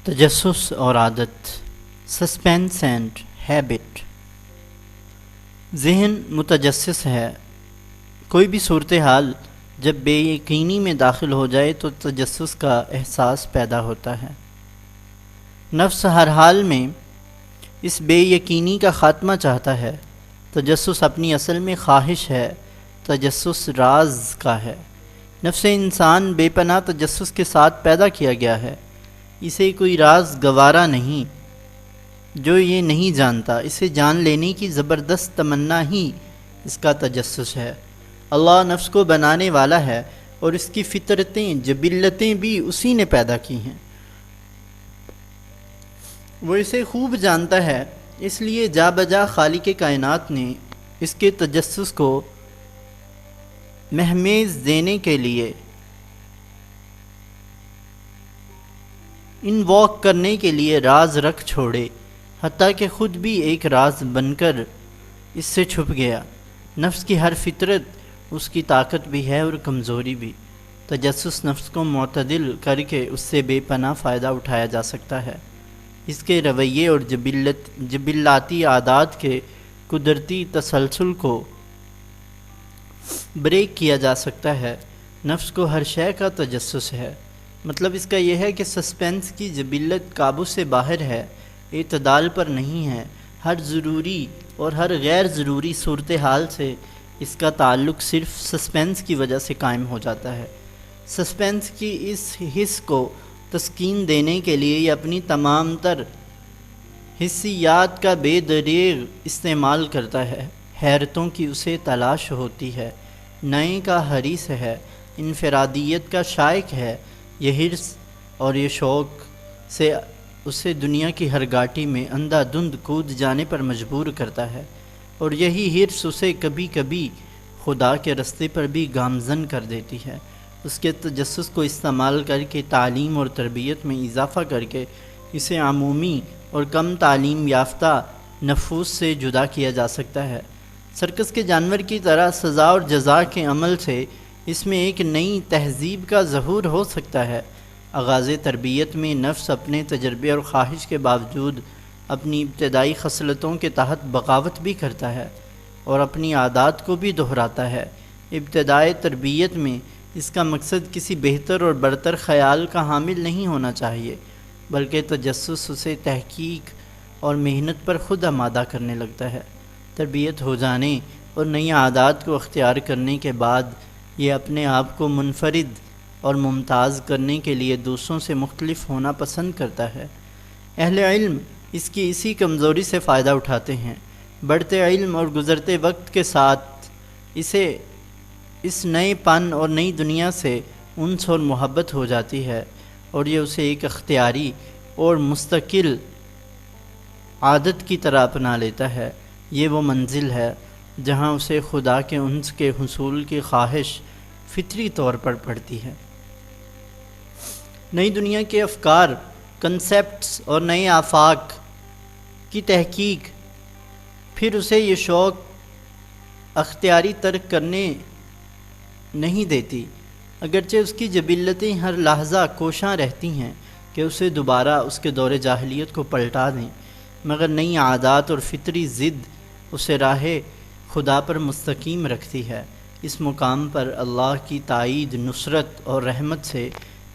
تجسس اور عادت، سسپینس اینڈ ہیبٹ۔ ذہن متجسس ہے۔ کوئی بھی صورتحال جب بے یقینی میں داخل ہو جائے تو تجسس کا احساس پیدا ہوتا ہے۔ نفس ہر حال میں اس بے یقینی کا خاتمہ چاہتا ہے۔ تجسس اپنی اصل میں خواہش ہے، تجسس راز کا ہے۔ نفس انسان بے پناہ تجسس کے ساتھ پیدا کیا گیا ہے۔ اسے کوئی راز گوارا نہیں جو یہ نہیں جانتا، اسے جان لینے کی زبردست تمنا ہی اس کا تجسس ہے۔ اللہ نفس کو بنانے والا ہے اور اس کی فطرتیں، جبلتیں بھی اسی نے پیدا کی ہیں۔ وہ اسے خوب جانتا ہے، اس لیے جا بجا خالق کائنات نے اس کے تجسس کو مہمیز دینے کے لیے، انووک کرنے کے لیے راز رکھ چھوڑے، حتیٰ کہ خود بھی ایک راز بن کر اس سے چھپ گیا۔ نفس کی ہر فطرت اس کی طاقت بھی ہے اور کمزوری بھی۔ تجسس نفس کو معتدل کر کے اس سے بے پناہ فائدہ اٹھایا جا سکتا ہے۔ اس کے رویے اور جبلاتی عادات کے قدرتی تسلسل کو بریک کیا جا سکتا ہے۔ نفس کو ہر شے کا تجسس ہے۔ مطلب اس کا یہ ہے کہ سسپینس کی جبلت قابو سے باہر ہے، اعتدال پر نہیں ہے۔ ہر ضروری اور ہر غیر ضروری صورتحال سے اس کا تعلق صرف سسپینس کی وجہ سے قائم ہو جاتا ہے۔ سسپینس کی اس حس کو تسکین دینے کے لیے یہ اپنی تمام تر حسیات کا بے دریغ استعمال کرتا ہے۔ حیرتوں کی اسے تلاش ہوتی ہے، نئے کا حریص ہے، انفرادیت کا شائق ہے۔ یہ حرص اور یہ شوق سے اسے دنیا کی ہر گھاٹی میں اندھا دھند کود جانے پر مجبور کرتا ہے، اور یہی حرص اسے کبھی کبھی خدا کے رستے پر بھی گامزن کر دیتی ہے۔ اس کے تجسس کو استعمال کر کے تعلیم اور تربیت میں اضافہ کر کے اسے عمومی اور کم تعلیم یافتہ نفوس سے جدا کیا جا سکتا ہے۔ سرکس کے جانور کی طرح سزا اور جزا کے عمل سے اس میں ایک نئی تہذیب کا ظہور ہو سکتا ہے۔ آغاز تربیت میں نفس اپنے تجربے اور خواہش کے باوجود اپنی ابتدائی خصلتوں کے تحت بغاوت بھی کرتا ہے اور اپنی عادات کو بھی دہراتا ہے۔ ابتدائی تربیت میں اس کا مقصد کسی بہتر اور برتر خیال کا حامل نہیں ہونا چاہیے، بلکہ تجسس اسے تحقیق اور محنت پر خود آمادہ کرنے لگتا ہے۔ تربیت ہو جانے اور نئی عادات کو اختیار کرنے کے بعد یہ اپنے آپ کو منفرد اور ممتاز کرنے کے لیے دوسروں سے مختلف ہونا پسند کرتا ہے۔ اہل علم اس کی اسی کمزوری سے فائدہ اٹھاتے ہیں۔ بڑھتے علم اور گزرتے وقت کے ساتھ اسے اس نئے پن اور نئی دنیا سے انس اور محبت ہو جاتی ہے، اور یہ اسے ایک اختیاری اور مستقل عادت کی طرح اپنا لیتا ہے۔ یہ وہ منزل ہے جہاں اسے خدا کے انس کے حصول کی خواہش فطری طور پر پڑتی ہے۔ نئی دنیا کے افکار، کنسیپٹس اور نئے آفاق کی تحقیق پھر اسے یہ شوق اختیاری ترک کرنے نہیں دیتی، اگرچہ اس کی جبلتیں ہر لحظہ کوشاں رہتی ہیں کہ اسے دوبارہ اس کے دور جاہلیت کو پلٹا دیں، مگر نئی عادات اور فطری ضد اسے راہ خدا پر مستقیم رکھتی ہے۔ اس مقام پر اللہ کی تائید، نصرت اور رحمت سے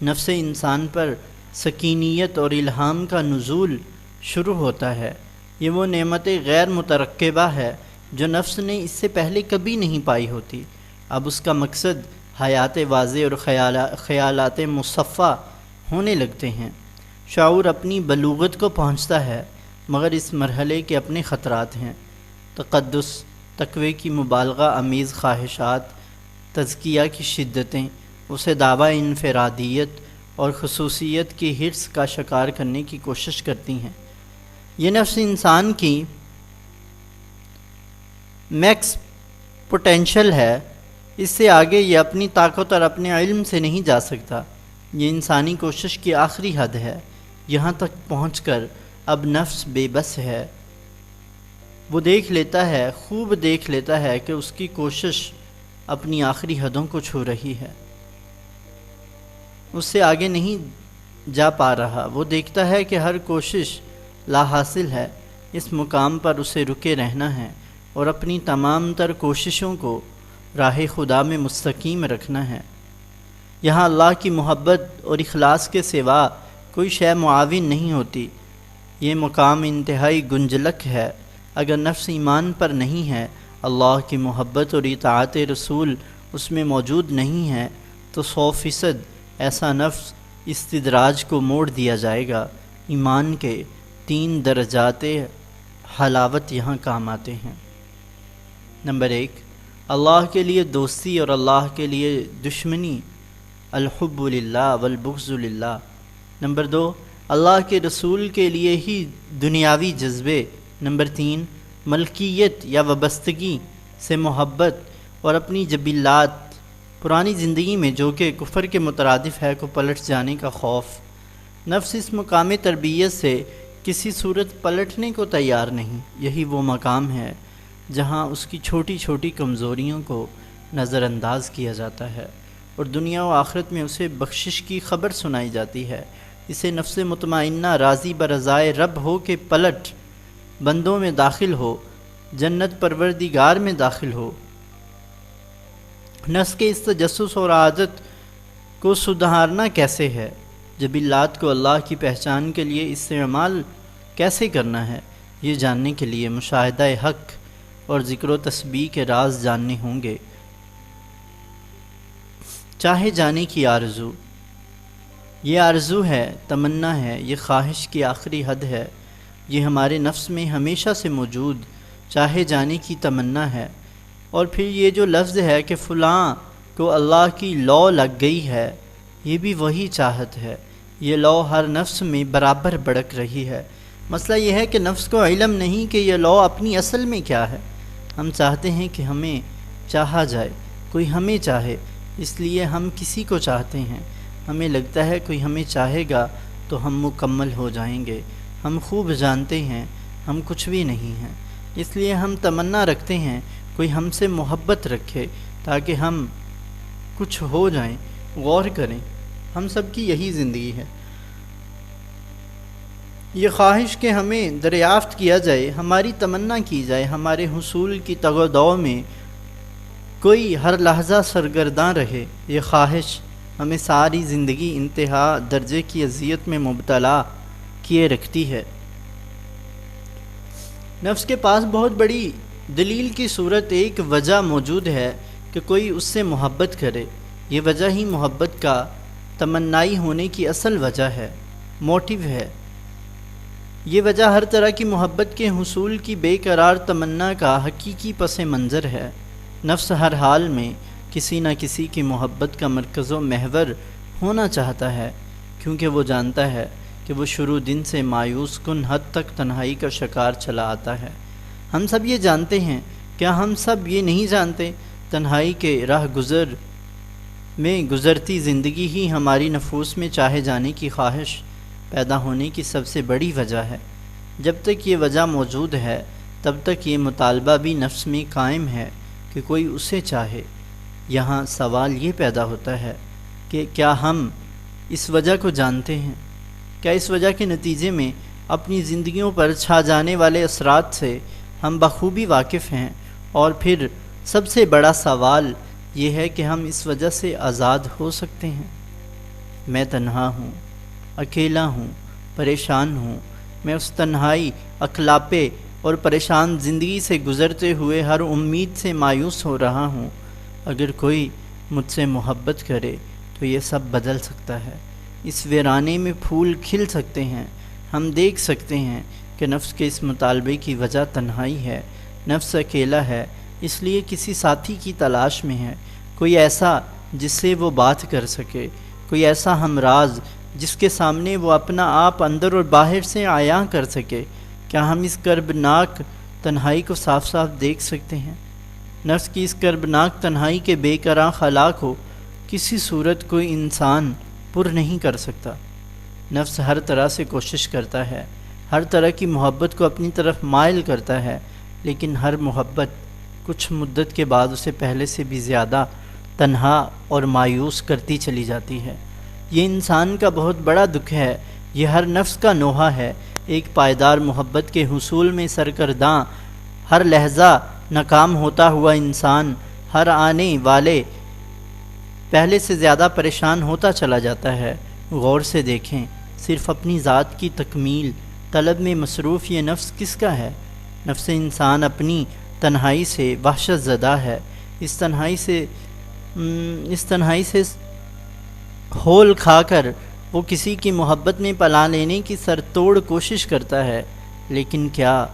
نفس انسان پر سکینیت اور الہام کا نزول شروع ہوتا ہے۔ یہ وہ نعمت غیر مترقبہ ہے جو نفس نے اس سے پہلے کبھی نہیں پائی ہوتی۔ اب اس کا مقصد حیات واضح اور خیالات مصفہ ہونے لگتے ہیں۔ شعور اپنی بلوغت کو پہنچتا ہے، مگر اس مرحلے کے اپنے خطرات ہیں۔ تقدس، تقوی کی مبالغہ آمیز خواہشات، تزکیہ کی شدتیں اسے دعوی انفرادیت اور خصوصیت کی حرص کا شکار کرنے کی کوشش کرتی ہیں۔ یہ نفس انسان کی میکس پوٹینشل ہے، اس سے آگے یہ اپنی طاقت اور اپنے علم سے نہیں جا سکتا۔ یہ انسانی کوشش کی آخری حد ہے۔ یہاں تک پہنچ کر اب نفس بے بس ہے۔ وہ دیکھ لیتا ہے، خوب دیکھ لیتا ہے کہ اس کی کوشش اپنی آخری حدوں کو چھو رہی ہے، اس سے آگے نہیں جا پا رہا، وہ دیکھتا ہے کہ ہر کوشش لا حاصل ہے، اس مقام پر اسے رکے رہنا ہے اور اپنی تمام تر کوششوں کو راہ خدا میں مستقیم رکھنا ہے۔ یہاں اللہ کی محبت اور اخلاص کے سوا کوئی شے معاون نہیں ہوتی۔ یہ مقام انتہائی گنجلک ہے۔ اگر نفس ایمان پر نہیں ہے، اللہ کی محبت اور اطاعت رسول اس میں موجود نہیں ہے، تو 100% ایسا نفس استدراج کو موڑ دیا جائے گا۔ ایمان کے 3 درجات حلاوت یہاں کام آتے ہیں۔ نمبر 1، اللہ کے لیے دوستی اور اللہ کے لیے دشمنی، الحب للہ والبغض للہ۔ نمبر 2، اللہ کے رسول کے لیے ہی دنیاوی جذبے۔ نمبر 3، ملکیت یا وابستگی سے محبت اور اپنی جبلات، پرانی زندگی میں جو کہ کفر کے مترادف ہے، کو پلٹ جانے کا خوف۔ نفس اس مقام تربیت سے کسی صورت پلٹنے کو تیار نہیں۔ یہی وہ مقام ہے جہاں اس کی چھوٹی چھوٹی کمزوریوں کو نظر انداز کیا جاتا ہے اور دنیا و آخرت میں اسے بخشش کی خبر سنائی جاتی ہے۔ اسے نفس مطمئنہ راضی برضائے رب ہو کے پلٹ بندوں میں داخل ہو، جنت پروردگار میں داخل ہو۔ نفس کے اس تجسس اور عادت کو سدھارنا کیسے ہے؟ جبلات کو اللہ کی پہچان کے لیے استعمال کیسے کرنا ہے؟ یہ جاننے کے لیے مشاہدہ حق اور ذکر و تسبیح کے راز جاننے ہوں گے۔ چاہے جانے کی آرزو، یہ آرزو ہے، تمنا ہے، یہ خواہش کی آخری حد ہے۔ یہ ہمارے نفس میں ہمیشہ سے موجود چاہے جانے کی تمنا ہے۔ اور پھر یہ جو لفظ ہے کہ فلاں کو اللہ کی لو لگ گئی ہے، یہ بھی وہی چاہت ہے۔ یہ لو ہر نفس میں برابر بڑک رہی ہے۔ مسئلہ یہ ہے کہ نفس کو علم نہیں کہ یہ لو اپنی اصل میں کیا ہے۔ ہم چاہتے ہیں کہ ہمیں چاہا جائے، کوئی ہمیں چاہے، اس لیے ہم کسی کو چاہتے ہیں۔ ہمیں لگتا ہے کوئی ہمیں چاہے گا تو ہم مکمل ہو جائیں گے۔ ہم خوب جانتے ہیں ہم کچھ بھی نہیں ہیں، اس لیے ہم تمنا رکھتے ہیں کوئی ہم سے محبت رکھے تاکہ ہم کچھ ہو جائیں۔ غور کریں، ہم سب کی یہی زندگی ہے۔ یہ خواہش کہ ہمیں دریافت کیا جائے، ہماری تمنا کی جائے، ہمارے حصول کی تگ و دو میں کوئی ہر لحظہ سرگرداں رہے، یہ خواہش ہمیں ساری زندگی انتہا درجے کی اذیت میں مبتلا کیے رکھتی ہے۔ نفس کے پاس بہت بڑی دلیل کی صورت ایک وجہ موجود ہے کہ کوئی اس سے محبت کرے۔ یہ وجہ ہی محبت کا تمنائی ہونے کی اصل وجہ ہے، موٹیو ہے۔ یہ وجہ ہر طرح کی محبت کے حصول کی بے قرار تمنا کا حقیقی پس منظر ہے۔ نفس ہر حال میں کسی نہ کسی کی محبت کا مرکز و محور ہونا چاہتا ہے، کیونکہ وہ جانتا ہے کہ وہ شروع دن سے مایوس کن حد تک تنہائی کا شکار چلا آتا ہے۔ ہم سب یہ جانتے ہیں، کیا ہم سب یہ نہیں جانتے؟ تنہائی کے راہ گزر میں گزرتی زندگی ہی ہماری نفوس میں چاہے جانے کی خواہش پیدا ہونے کی سب سے بڑی وجہ ہے۔ جب تک یہ وجہ موجود ہے، تب تک یہ مطالبہ بھی نفس میں قائم ہے کہ کوئی اسے چاہے۔ یہاں سوال یہ پیدا ہوتا ہے کہ کیا ہم اس وجہ کو جانتے ہیں؟ کیا اس وجہ کے نتیجے میں اپنی زندگیوں پر چھا جانے والے اثرات سے ہم بخوبی واقف ہیں؟ اور پھر سب سے بڑا سوال یہ ہے کہ ہم اس وجہ سے آزاد ہو سکتے ہیں؟ میں تنہا ہوں، اکیلا ہوں، پریشان ہوں۔ میں اس تنہائی، اکلاپے اور پریشان زندگی سے گزرتے ہوئے ہر امید سے مایوس ہو رہا ہوں۔ اگر کوئی مجھ سے محبت کرے تو یہ سب بدل سکتا ہے، اس ویرانے میں پھول کھل سکتے ہیں۔ ہم دیکھ سکتے ہیں کہ نفس کے اس مطالبے کی وجہ تنہائی ہے۔ نفس اکیلا ہے، اس لیے کسی ساتھی کی تلاش میں ہے، کوئی ایسا جس سے وہ بات کر سکے، کوئی ایسا ہمراز جس کے سامنے وہ اپنا آپ اندر اور باہر سے عیاں کر سکے۔ کیا ہم اس کربناک تنہائی کو صاف صاف دیکھ سکتے ہیں؟ نفس کی اس کربناک تنہائی کے بے قرار خلا کو کسی صورت کوئی انسان پر نہیں کر سکتا۔ نفس ہر طرح سے کوشش کرتا ہے، ہر طرح کی محبت کو اپنی طرف مائل کرتا ہے، لیکن ہر محبت کچھ مدت کے بعد اسے پہلے سے بھی زیادہ تنہا اور مایوس کرتی چلی جاتی ہے۔ یہ انسان کا بہت بڑا دکھ ہے، یہ ہر نفس کا نوحہ ہے۔ ایک پائیدار محبت کے حصول میں سرگرداں ہر لحظہ ناکام ہوتا ہوا انسان ہر آنے والے پہلے سے زیادہ پریشان ہوتا چلا جاتا ہے۔ غور سے دیکھیں، صرف اپنی ذات کی تکمیل طلب میں مصروف یہ نفس کس کا ہے؟ نفس انسان اپنی تنہائی سے وحشت زدہ ہے۔ اس تنہائی سے ہول کھا کر وہ کسی کی محبت میں پلا لینے کی سر توڑ کوشش کرتا ہے، لیکن کیا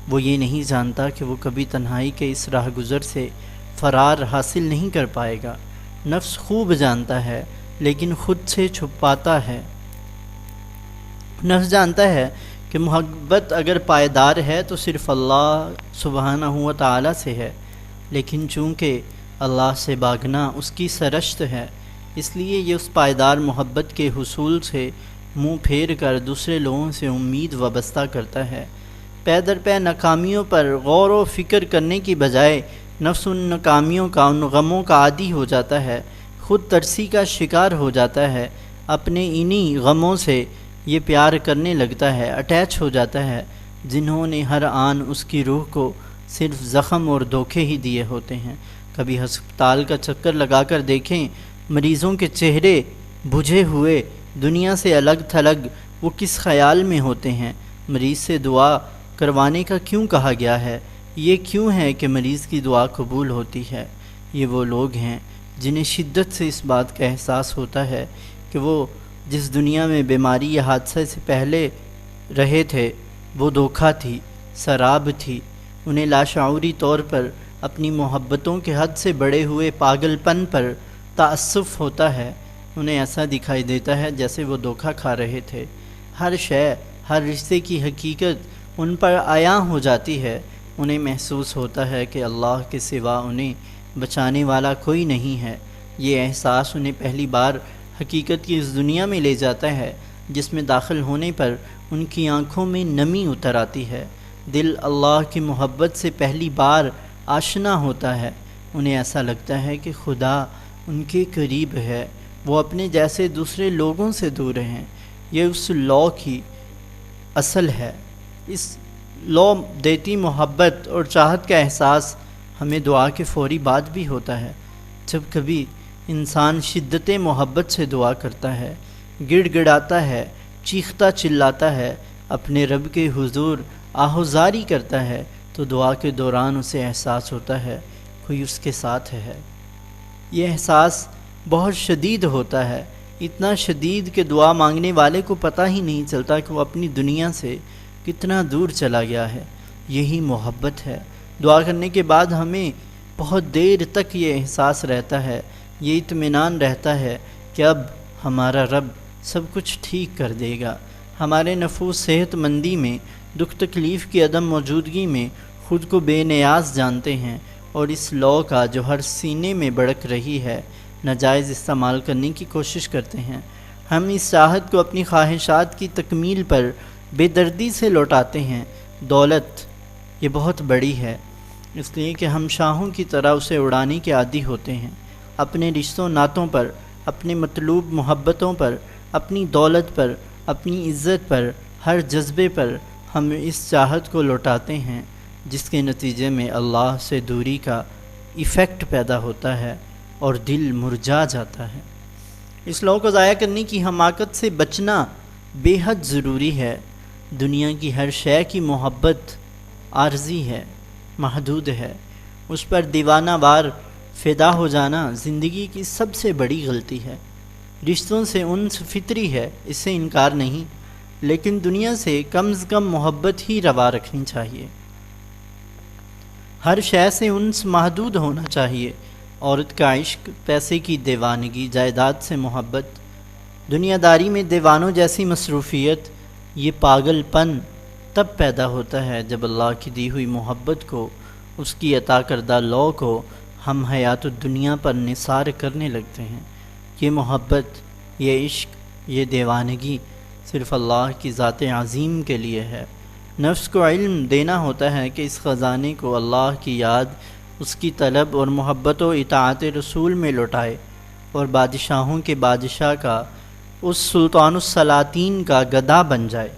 وہ یہ نہیں جانتا کہ وہ کبھی تنہائی کے اس راہ گزر سے فرار حاصل نہیں کر پائے گا؟ نفس خوب جانتا ہے لیکن خود سے چھپاتا ہے۔ نفس جانتا ہے کہ محبت اگر پائیدار ہے تو صرف اللہ سبحانہ و تعالی سے ہے، لیکن چونکہ اللہ سے بھاگنا اس کی سرشت ہے، اس لیے یہ اس پائیدار محبت کے حصول سے منہ پھیر کر دوسرے لوگوں سے امید وابستہ کرتا ہے۔ پے در پے ناکامیوں پر غور و فکر کرنے کی بجائے نفس ان ناکامیوں کا، ان غموں کا عادی ہو جاتا ہے، خود ترسی کا شکار ہو جاتا ہے، اپنے انہی غموں سے یہ پیار کرنے لگتا ہے، اٹیچ ہو جاتا ہے جنہوں نے ہر آن اس کی روح کو صرف زخم اور دھوکے ہی دیے ہوتے ہیں۔ کبھی ہسپتال کا چکر لگا کر دیکھیں، مریضوں کے چہرے بجھے ہوئے، دنیا سے الگ تھلگ، وہ کس خیال میں ہوتے ہیں؟ مریض سے دعا کروانے کا کیوں کہا گیا ہے؟ یہ کیوں ہے کہ مریض کی دعا قبول ہوتی ہے؟ یہ وہ لوگ ہیں جنہیں شدت سے اس بات کا احساس ہوتا ہے کہ وہ جس دنیا میں بیماری یا حادثے سے پہلے رہے تھے وہ دھوکہ تھی، سراب تھی۔ انہیں لاشعوری طور پر اپنی محبتوں کے حد سے بڑے ہوئے پاگل پن پر تأسف ہوتا ہے۔ انہیں ایسا دکھائی دیتا ہے جیسے وہ دھوکہ کھا رہے تھے۔ ہر شے، ہر رشتے کی حقیقت ان پر عیاں ہو جاتی ہے۔ انہیں محسوس ہوتا ہے کہ اللہ کے سوا انہیں بچانے والا کوئی نہیں ہے۔ یہ احساس انہیں پہلی بار حقیقت کی اس دنیا میں لے جاتا ہے جس میں داخل ہونے پر ان کی آنکھوں میں نمی اتر آتی ہے۔ دل اللہ کی محبت سے پہلی بار آشنا ہوتا ہے۔ انہیں ایسا لگتا ہے کہ خدا ان کے قریب ہے، وہ اپنے جیسے دوسرے لوگوں سے دور ہیں۔ یہ اس لا کی اصل ہے۔ اس لا دیتی محبت اور چاہت کا احساس ہمیں دعا کے فوری بعد بھی ہوتا ہے۔ جب کبھی انسان شدت محبت سے دعا کرتا ہے، گڑ گڑاتا ہے، چیختا چلاتا ہے، اپنے رب کے حضور آہوزاری کرتا ہے، تو دعا کے دوران اسے احساس ہوتا ہے کوئی اس کے ساتھ ہے۔ یہ احساس بہت شدید ہوتا ہے، اتنا شدید کہ دعا مانگنے والے کو پتہ ہی نہیں چلتا کہ وہ اپنی دنیا سے کتنا دور چلا گیا ہے۔ یہی محبت ہے۔ دعا کرنے کے بعد ہمیں بہت دیر تک یہ احساس رہتا ہے، یہ اطمینان رہتا ہے کہ اب ہمارا رب سب کچھ ٹھیک کر دے گا۔ ہمارے نفوس صحت مندی میں، دکھ تکلیف کی عدم موجودگی میں خود کو بے نیاز جانتے ہیں، اور اس لا کا جو ہر سینے میں بڑک رہی ہے ناجائز استعمال کرنے کی کوشش کرتے ہیں۔ ہم اس چاہت کو اپنی خواہشات کی تکمیل پر بے دردی سے لوٹاتے ہیں۔ دولت یہ بہت بڑی ہے، اس لیے کہ ہم شاہوں کی طرح اسے اڑانے کے عادی ہوتے ہیں۔ اپنے رشتوں ناتوں پر، اپنے مطلوب محبتوں پر، اپنی دولت پر، اپنی عزت پر، ہر جذبے پر ہم اس چاہت کو لوٹاتے ہیں، جس کے نتیجے میں اللہ سے دوری کا ایفیکٹ پیدا ہوتا ہے اور دل مرجھا جاتا ہے۔ اس لو کو ضائع کرنے کی حماقت سے بچنا بے حد ضروری ہے۔ دنیا کی ہر شے کی محبت عارضی ہے، محدود ہے۔ اس پر دیوانہ وار فدا ہو جانا زندگی کی سب سے بڑی غلطی ہے۔ رشتوں سے انس فطری ہے، اس سے انکار نہیں، لیکن دنیا سے کم از کم محبت ہی روا رکھنی چاہیے۔ ہر شے سے انس محدود ہونا چاہیے۔ عورت کا عشق، پیسے کی دیوانگی، جائیداد سے محبت، دنیا داری میں دیوانوں جیسی مصروفیت، یہ پاگل پن تب پیدا ہوتا ہے جب اللہ کی دی ہوئی محبت کو، اس کی عطا کردہ لا کو ہم حیات الدنیا پر نثار کرنے لگتے ہیں۔ یہ محبت، یہ عشق، یہ دیوانگی صرف اللہ کی ذات عظیم کے لیے ہے۔ نفس کو علم دینا ہوتا ہے کہ اس خزانے کو اللہ کی یاد، اس کی طلب اور محبت و اطاعت رسول میں لوٹائے، اور بادشاہوں کے بادشاہ کا اس سلطان السلاطین کا گدا بن جائے۔